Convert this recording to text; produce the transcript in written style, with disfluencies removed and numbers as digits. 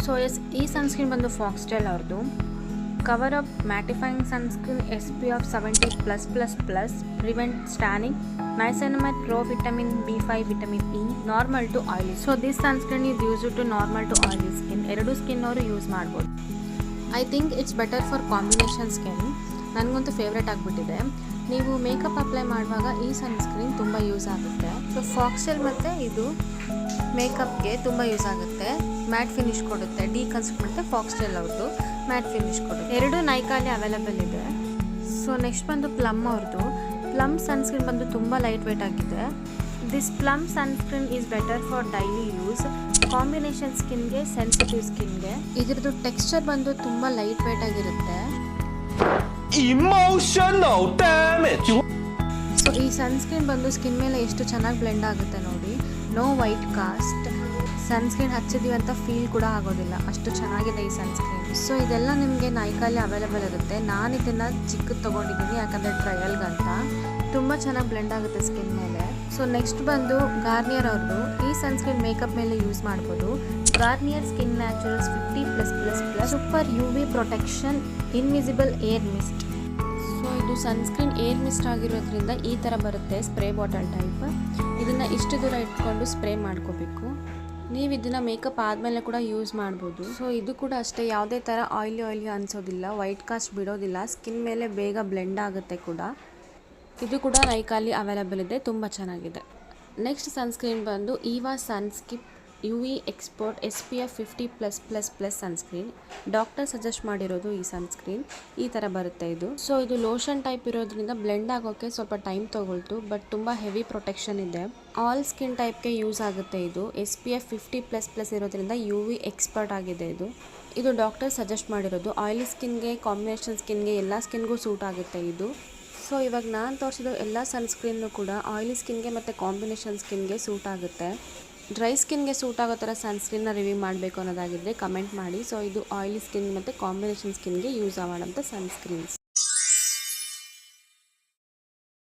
So yes, ಈ sunscreen ಬಂದು Foxtale ಅವ್ರದ್ದು cover up mattifying sunscreen SPF 70+++, prevent staining, niacinamide pro vitamin B5 vitamin E, normal to oily. So this sunscreen is use to normal to oily skin, ಎರಡು skin ಅವರು use ಮಾಡ್ಬೋದು. I think it's better for combination skin. ನನಗಂತೂ favourite ಆಗಿಬಿಟ್ಟಿದೆ. ನೀವು makeup apply ಮಾಡುವಾಗ ಈ sunscreen ತುಂಬ use ಆಗುತ್ತೆ. ಸೊ ಫಾಕ್ಸ್ಟೈಲ್ ಮತ್ತು ಇದು ಮೇಕಪ್ಗೆ ತುಂಬ ಯೂಸ್ ಆಗುತ್ತೆ. ಮ್ಯಾಟ್ ಫಿನಿಶ್ ಕೊಡುತ್ತೆ, ಡಿಕನ್ಸ್ಟ್ರಕ್ಟ್ ಮತ್ತು ಫಾಕ್ಸ್ಟೈಲ್ ಅವ್ರದ್ದು ಮ್ಯಾಟ್ ಫಿನಿಶ್ ಕೊಡುತ್ತೆ. ಎರಡು ನೈಕಾಲಿ ಅವೈಲೇಬಲ್ ಇದೆ. ಸೊ ನೆಕ್ಸ್ಟ್ ಬಂದು ಪ್ಲಮ್ ಅವ್ರದ್ದು. ಪ್ಲಮ್ ಸನ್ಸ್ಕ್ರೀನ್ ಬಂದು ತುಂಬ ಲೈಟ್ ವೇಟ್ ಆಗಿದೆ. This Plum sunscreen is better for daily use, combination ಸ್ಕಿನ್ಗೆ, ಸೆನ್ಸಿಟಿವ್ ಸ್ಕಿನ್ಗೆ. ಇದ್ರದ್ದು ಟೆಕ್ಸ್ಚರ್ ಬಂದು ತುಂಬ ಲೈಟ್ ವೇಟ್ ಆಗಿರುತ್ತೆ. Emotional damage. ಸೊ ಈ ಸನ್ಸ್ಕ್ರೀನ್ ಬಂದು ಸ್ಕಿನ್ ಮೇಲೆ ಎಷ್ಟು ಚೆನ್ನಾಗಿ ಬ್ಲೆಂಡ್ ಆಗುತ್ತೆ ನೋಡಿ. ನೋ ವೈಟ್ ಕಾಸ್ಟ್, ಸನ್ಸ್ಕ್ರೀನ್ ಹಚ್ಚಿದೀವಿ ಅಂತ ಫೀಲ್ ಕೂಡ ಆಗೋದಿಲ್ಲ, ಅಷ್ಟು ಚೆನ್ನಾಗಿದೆ ಈ ಸನ್ಸ್ಕ್ರೀನ್. ಸೊ ಇದೆಲ್ಲ ನಿಮಗೆ ನೈಕಾಲಿ ಅವೈಲೇಬಲ್ ಇರುತ್ತೆ. ನಾನು ಇದನ್ನು ಚಿಕ್ಕದು ತೊಗೊಂಡಿದ್ದೀನಿ ಯಾಕಂದರೆ ಟ್ರಯಲ್ಗಂತ. ತುಂಬ ಚೆನ್ನಾಗಿ ಬ್ಲೆಂಡ್ ಆಗುತ್ತೆ ಸ್ಕಿನ್ ಮೇಲೆ. ಸೊ ನೆಕ್ಸ್ಟ್ ಬಂದು ಗಾರ್ನಿಯರ್ ಅವ್ರದ್ದು. ಈ ಸನ್ಸ್ಕ್ರೀನ್ ಮೇಕಪ್ ಮೇಲೆ ಯೂಸ್ ಮಾಡ್ಬೋದು. Garnier skin naturals 50+++ super UV protection invisible air mist. So ಇದು ಸನ್ಸ್ಕ್ರೀನ್ ಏರ್ ಮಿಸ್ಟ್ ಆಗಿರೋದ್ರಿಂದ ಈ ಥರ ಬರುತ್ತೆ, ಸ್ಪ್ರೇ ಬಾಟಲ್ ಟೈಪ್. ಇದನ್ನು ಇಷ್ಟು ದೂರ ಇಟ್ಕೊಂಡು ಸ್ಪ್ರೇ ಮಾಡ್ಕೋಬೇಕು. ನೀವು ಇದನ್ನು ಮೇಕಪ್ ಆದಮೇಲೆ ಕೂಡ ಯೂಸ್ ಮಾಡ್ಬೋದು. ಸೊ ಇದು ಕೂಡ ಅಷ್ಟೇ, ಯಾವುದೇ ಥರ ಆಯಿಲಿ ಅನಿಸೋದಿಲ್ಲ, ವೈಟ್ ಕಾಸ್ಟ್ ಬಿಡೋದಿಲ್ಲ, ಸ್ಕಿನ್ ಮೇಲೆ ಬೇಗ ಬ್ಲೆಂಡ್ ಆಗುತ್ತೆ ಕೂಡ. ಇದು ಕೂಡ ನೈಕಾಲಿ ಅವೈಲೇಬಲ್ ಇದೆ, ತುಂಬ ಚೆನ್ನಾಗಿದೆ. ನೆಕ್ಸ್ಟ್ ಸನ್ಸ್ಕ್ರೀನ್ ಬಂದು ಈವಾ ಸನ್ಸ್ಕಿಪ್ UV export SPF 50+++ sunscreen. Doctor suggest ಮಾಡಿರೋದು ಈ ಸನ್ಸ್ಕ್ರೀನ್. ಈ ಥರ ಬರುತ್ತೆ ಇದು. ಸೊ ಇದು ಲೋಷನ್ ಟೈಪ್ ಇರೋದ್ರಿಂದ ಬ್ಲೆಂಡ್ ಆಗೋಕ್ಕೆ ಸ್ವಲ್ಪ ಟೈಮ್ ತೊಗೊಳ್ತು, ಬಟ್ ತುಂಬ ಹೆವಿ ಪ್ರೊಟೆಕ್ಷನ್ ಇದೆ. ಆಲ್ ಸ್ಕಿನ್ ಟೈಪ್ಗೆ ಯೂಸ್ ಆಗುತ್ತೆ ಇದು. SPF 50++ ಇರೋದ್ರಿಂದ UV ಎಕ್ಸ್ಪರ್ಟ್ ಆಗಿದೆ ಇದು. ಇದು ಡಾಕ್ಟರ್ ಸಜೆಸ್ಟ್ ಮಾಡಿರೋದು. ಆಯಿಲಿ ಸ್ಕಿನ್ಗೆ, ಕಾಂಬಿನೇಷನ್ ಸ್ಕಿನ್ಗೆ, ಎಲ್ಲ ಸ್ಕಿನ್ಗೂ ಸೂಟ್ ಆಗುತ್ತೆ ಇದು. ಸೊ ಇವಾಗ ನಾನು ತೋರಿಸಿದ ಎಲ್ಲ ಸನ್ಸ್ಕ್ರೀನ್ನು ಕೂಡ ಆಯಿಲಿ ಸ್ಕಿನ್ಗೆ ಮತ್ತು ಕಾಂಬಿನೇಷನ್ ಸ್ಕಿನ್ಗೆ ಸೂಟ್ ಆಗುತ್ತೆ. ಡ್ರೈ ಸ್ಕಿನ್ಗೆ ಸೂಟ್ ಆಗೋ ಥರ ಸನ್ಸ್ಕ್ರೀನ್ನ ರಿವ್ಯೂ ಮಾಡಬೇಕು ಅನ್ನೋದಾಗಿದ್ದರೆ ಕಮೆಂಟ್ ಮಾಡಿ. ಸೊ ಇದು ಆಯಿಲಿ ಸ್ಕಿನ್ ಮತ್ತು ಕಾಂಬಿನೇಷನ್ ಸ್ಕಿನ್ಗೆ ಯೂಸ್ ಮಾಡೋಂಥ ಸನ್ಸ್ಕ್ರೀನ್ಸ್.